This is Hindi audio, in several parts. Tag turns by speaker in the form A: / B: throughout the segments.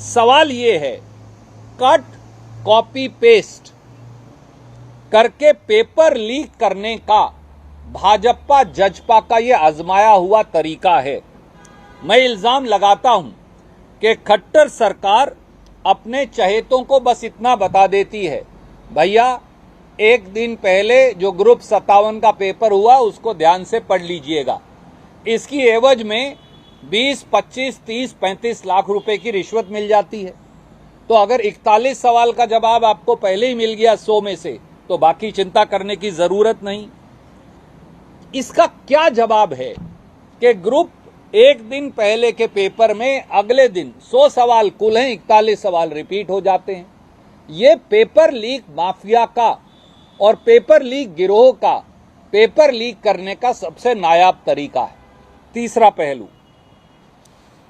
A: सवाल ये है, कट कॉपी पेस्ट करके पेपर लीक करने का भाजपा जजपा का ये आजमाया हुआ तरीका है। मैं इल्जाम लगाता हूं कि खट्टर सरकार अपने चहेतों को बस इतना बता देती है, भैया एक दिन पहले जो ग्रुप 57 का पेपर हुआ उसको ध्यान से पढ़ लीजिएगा। इसकी एवज में 20, 25, 30, 35 लाख रुपए की रिश्वत मिल जाती है। तो अगर 41 सवाल का जवाब आपको पहले ही मिल गया 100 में से, तो बाकी चिंता करने की जरूरत नहीं। इसका क्या जवाब है कि ग्रुप एक दिन पहले के पेपर में अगले दिन 100 सवाल कुल हैं, 41 सवाल रिपीट हो जाते हैं। ये पेपर लीक माफिया का और पेपर लीक गिरोह का पेपर लीक करने का सबसे नायाब तरीका है। तीसरा पहलू,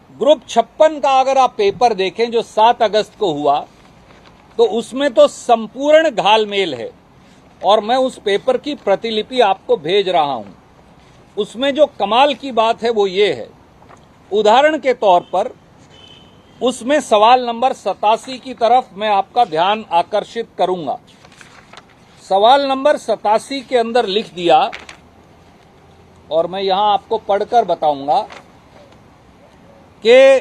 A: ग्रुप 56 का अगर आप पेपर देखें जो 7 अगस्त को हुआ, तो उसमें तो संपूर्ण घालमेल है और मैं उस पेपर की प्रतिलिपि आपको भेज रहा हूं। उसमें जो कमाल की बात है वो ये है, उदाहरण के तौर पर उसमें सवाल नंबर 87 की तरफ मैं आपका ध्यान आकर्षित करूंगा। सवाल नंबर 87 के अंदर लिख दिया, और मैं यहां आपको पढ़कर बताऊंगा कि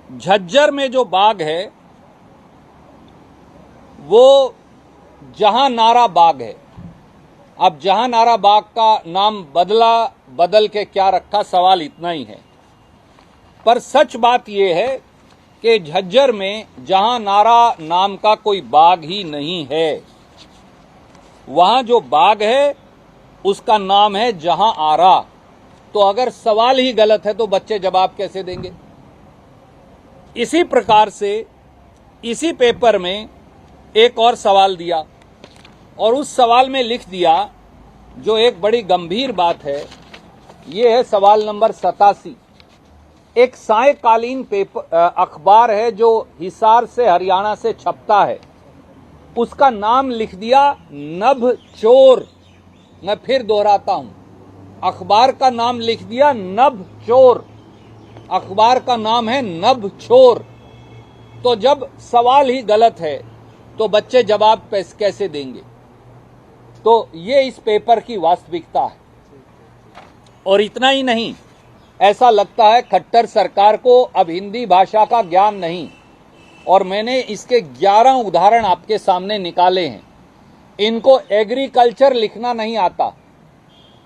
A: झज्जर में जो बाग है वो जहांनारा बाग है। अब जहांनारा बाग का नाम बदल के क्या रखा, सवाल इतना ही है। पर सच बात यह है कि झज्जर में जहांनारा नाम का कोई बाग ही नहीं है। वहां जो बाग है उसका नाम है जहां आरा। तो अगर सवाल ही गलत है तो बच्चे जवाब कैसे देंगे? इसी प्रकार से इसी पेपर में एक और सवाल दिया और उस सवाल में लिख दिया, जो एक बड़ी गंभीर बात है, ये है सवाल नंबर 87। एक सायकालीन पेपर अखबार है जो हिसार से हरियाणा से छपता है, उसका नाम लिख दिया नभचोर। मैं फिर दोहराता हूं, अखबार का नाम लिख दिया नभचोर। अखबार का नाम है नभचोर। तो जब सवाल ही गलत है तो बच्चे जवाब कैसे देंगे? तो ये इस पेपर की वास्तविकता है। और इतना ही नहीं, ऐसा लगता है खट्टर सरकार को अब हिंदी भाषा का ज्ञान नहीं, और मैंने इसके 11 उदाहरण आपके सामने निकाले हैं। इनको एग्रीकल्चर लिखना नहीं आता।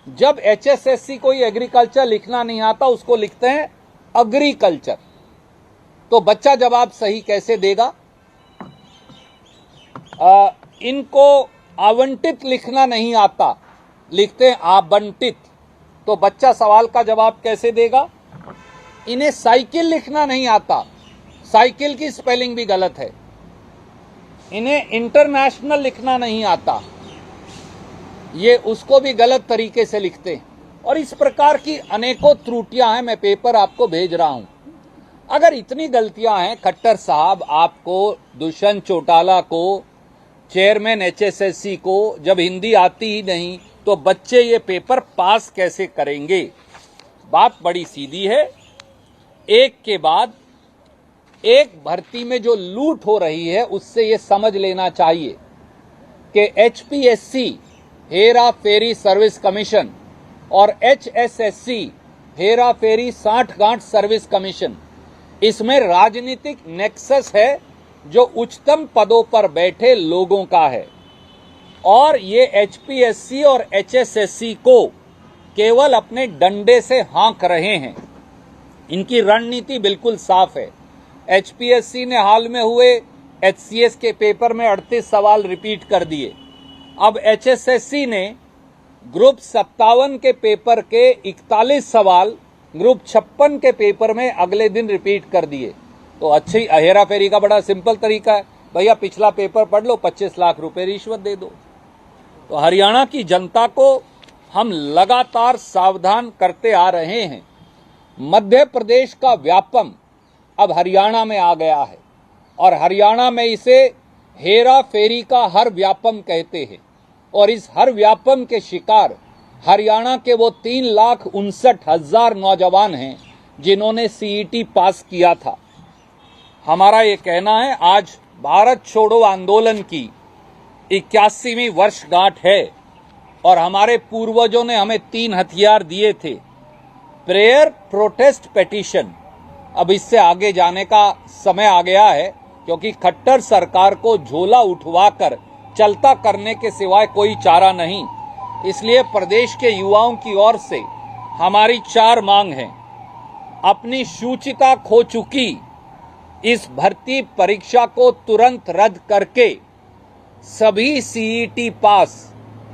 A: जब HSSC कोई एग्रीकल्चर लिखना नहीं आता, उसको लिखते हैं अग्रीकल्चर। तो बच्चा जवाब सही कैसे देगा? इनको आवंटित लिखना नहीं आता, लिखते हैं आवंटित। तो बच्चा सवाल का जवाब कैसे देगा? इन्हें साइकिल लिखना नहीं आता, साइकिल की स्पेलिंग भी गलत है। इन्हें इंटरनेशनल लिखना नहीं आता, ये उसको भी गलत तरीके से लिखते हैं। और इस प्रकार की अनेकों त्रुटियां हैं। मैं पेपर आपको भेज रहा हूं। अगर इतनी गलतियां हैं, खट्टर साहब आपको, दुष्यंत चौटाला को, चेयरमैन HSSC को जब हिंदी आती ही नहीं, तो बच्चे ये पेपर पास कैसे करेंगे? बात बड़ी सीधी है। एक के बाद एक भर्ती में जो लूट हो रही है, उससे ये समझ लेना चाहिए कि HPSC Hera ferry service commission और HSSC हेरा फेरी 60 सर्विस कमीशन, इसमें राजनीतिक नेक्सस है जो उच्चतम पदों पर बैठे लोगों का है। और ये HPSC और HSSC को केवल अपने डंडे से हाँक रहे हैं। इनकी रणनीति बिल्कुल साफ है। HPSC ने हाल में हुए HCS के पेपर में 38 सवाल रिपीट कर दिए। अब HSSC ने ग्रुप 57 के पेपर के 41 सवाल ग्रुप 56 के पेपर में अगले दिन रिपीट कर दिए। तो अच्छी हेरा फेरी का बड़ा सिंपल तरीका है, भैया पिछला पेपर पढ़ लो, 25 लाख रुपए रिश्वत दे दो। तो हरियाणा की जनता को हम लगातार सावधान करते आ रहे हैं। मध्य प्रदेश का व्यापम अब हरियाणा में आ गया है और हरियाणा में इसे हेरा फेरी का हर व्यापम कहते हैं। और इस हर व्यापम के शिकार हरियाणा के वो 3,59,000 नौजवान हैं जिन्होंने CET पास किया था। हमारा ये कहना है, आज भारत छोड़ो आंदोलन की 81वीं वर्षगांठ है और हमारे पूर्वजों ने हमें 3 हथियार दिए थे, प्रेयर, प्रोटेस्ट, पेटिशन। अब इससे आगे जाने का समय आ गया है, क्योंकि खट्टर सरकार को झोला उठवाकर चलता करने के सिवाय कोई चारा नहीं। इसलिए प्रदेश के युवाओं की ओर से हमारी 4 मांग हैं। अपनी शुचिता खो चुकी इस भर्ती परीक्षा को तुरंत रद्द करके सभी सीईटी पास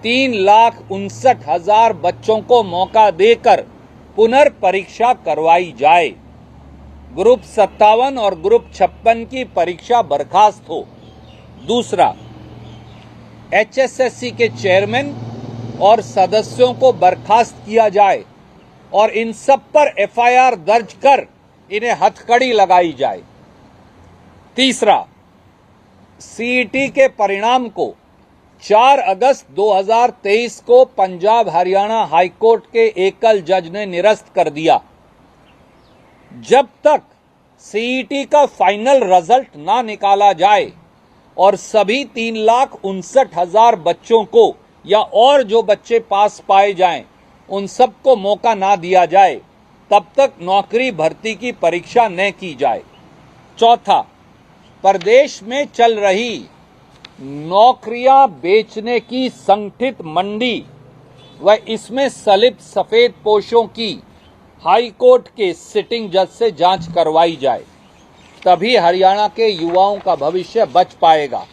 A: 3,59,000 बच्चों को मौका देकर पुनर्परीक्षा करवाई जाए। ग्रुप 57 और ग्रुप 56 की परीक्षा बर्खास्त हो। दूसरा, एचएसएससी के चेयरमैन और सदस्यों को बर्खास्त किया जाए और इन सब पर एफआईआर दर्ज कर इन्हें हथकड़ी लगाई जाए। तीसरा, सीईटी के परिणाम को 4 अगस्त 2023 को पंजाब हरियाणा हाईकोर्ट के एकल जज ने निरस्त कर दिया। जब तक सीईटी का फाइनल रिजल्ट ना निकाला जाए और सभी 3,59,000 बच्चों को या और जो बच्चे पास पाए जाएं, उन सबको मौका ना दिया जाए, तब तक नौकरी भर्ती की परीक्षा न की जाए। चौथा, प्रदेश में चल रही नौकरियां बेचने की संगठित मंडी व इसमें संलिप्त सफेदपोशों की हाई कोर्ट के सिटिंग जज से जांच करवाई जाए, तभी हरियाणा के युवाओं का भविष्य बच पाएगा।